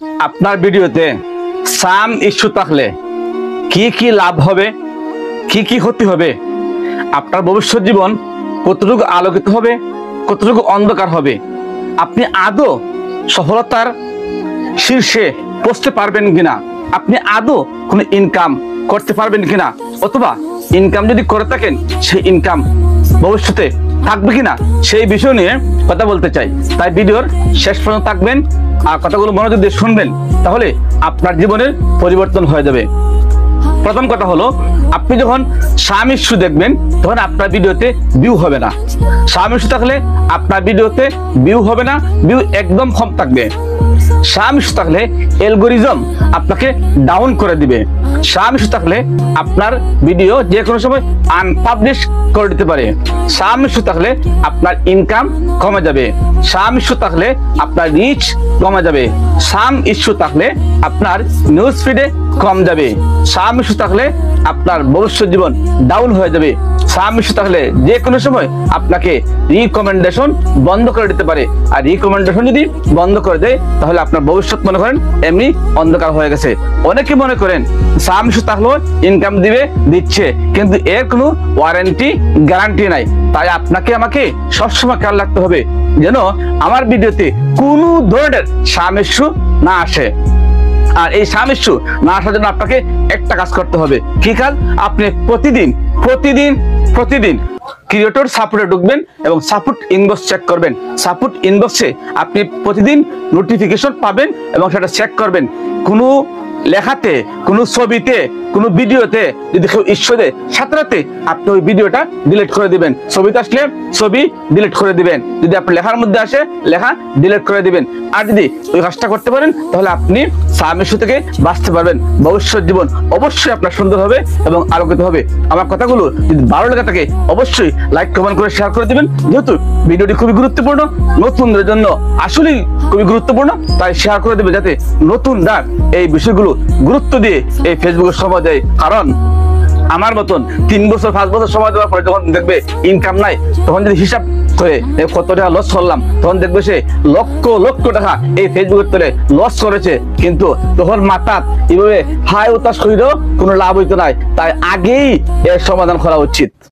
আপনার ভিডিওতে সাম ইস্যু থাকলে কি কি লাভ হবে, কি কি ক্ষতি হবে, আপনার ভবিষ্যৎ জীবন কতটুকু আলোকিত হবে, কতটুকু অন্ধকার হবে, আপনি আদৌ সফলতার শীর্ষে পৌঁছতে পারবেন কিনা, আপনি আদৌ কোনো ইনকাম করতে পারবেন কিনা, অথবা ইনকাম যদি করে থাকেন সেই ইনকাম ভবিষ্যতে থাকবে কিনা, সেই বিষয় নিয়ে কথা বলতে চাই। তাই ভিডিওর শেষ পর্যন্ত থাকবেন আর কথাগুলো মনোযোগ দিয়ে শুনবেন, তাহলে আপনার জীবনের পরিবর্তন হয়ে যাবে। প্রথম কথা হলো, আপনি যখন সাম ইস্যু দেখবেন তখন আপনার ভিডিওতে ভিউ হবে না। সাম ইস্যু থাকলে আপনার ভিডিওতে ভিউ হবে না, ভিউ একদম কম থাকবে। সাম ইস্যু থাকলে অ্যালগরিদম আপনাকে ডাউন করে দিবে। সাম ইস্যু থাকলে আপনার ভিডিও যে কোনো সময় আনপাবলিশ করে দিতে পারে। সাম ইস্যু থাকলে আপনার ইনকাম কমে যাবে। সাম ইস্যু থাকলে আপনার রিচ কমে যাবে। সাম ইস্যু থাকলে আপনার নিউজ ফিডে কম যাবে। সাম ইস্যু থাকলে আপনার ভবিষ্যৎ জীবন ডাউন হয়ে যাবে। সাম ইস্যু থাকলে যে কোনো সময় আপনাকে রিকমেন্ডেশন বন্ধ করে দিতে পারে। আর রিকমেন্ডেশন যদি বন্ধ করে দেয় তাহলে আপনার ভবিষ্যৎ মনে করেন এমনি অন্ধকার হয়ে গেছে। অনেকে মনে করেন সাম ইস্যু থাকলেও ইনকাম দিচ্ছে, কিন্তু এর কোনো ওয়ারেন্টি গ্যারান্টি নাই। তাই আপনাকে আমাকে সবসময় খেয়াল রাখতে হবে যেন আমার ভিডিওতে কোনো ধরনের সাম ইস্যু না আসে। আর এই সাম ইস্যু না আসার জন্য আপনাকে একটা কাজ করতে হবে। কি কাজ? আপনি প্রতিদিন ক্রিয়েটর সাপোর্টে ঢুকবেন এবং সাপোর্ট ইনবক্স চেক করবেন। সাপোর্ট ইনবক্সে আপনি প্রতিদিন নোটিফিকেশন পাবেন এবং সেটা চেক করবেন। কোনো লেখাতে, কোনো ছবিতে, কোনো ভিডিওতে যদি কেউ ইস্যু দেয়, সাথে সাথে আপনি ওই ভিডিওটা ডিলিট করে দিবেন। ছবিতে আসলে ছবি ডিলিট করে দিবেন, যদি আপনার লেখার মধ্যে আসে লেখা ডিলিট করে দিবেন। আর যদি ওই কাজটা করতে পারেন তাহলে আপনি সাম ইস্যু থেকে বাঁচতে পারবেন। ভবিষ্যৎ জীবন অবশ্যই আপনার সুন্দর হবে এবং আলোকিত হবে। আমার কথাগুলো যদি ভালো লেগে থাকে অবশ্যই লাইক, কমেন্ট করে শেয়ার করে দিবেন। যেহেতু ভিডিওটি খুবই গুরুত্বপূর্ণ, নতুনদের জন্য আসলেই খুবই গুরুত্বপূর্ণ, তাই শেয়ার করে দেবে যাতে নতুনরা এই বিষয়গুলো গুরুত্ব দিয়ে এই ফেসবুকে সময় দেয়। কারণ আমার মতন 3 বছর 5 বছর সময় দেওয়ার পরে যখন দেখবে ইনকাম নাই, তখন যদি হিসাব করে কত টাকা লস করলাম, তখন দেখবে সে লক্ষ টাকা এই ফেসবুকের তলে লস করেছে। কিন্তু তখন মাথা এভাবে হাই উতাস করিলেও কোনো লাভ হইতো নাই। তাই আগেই এর সমাধান করা উচিত।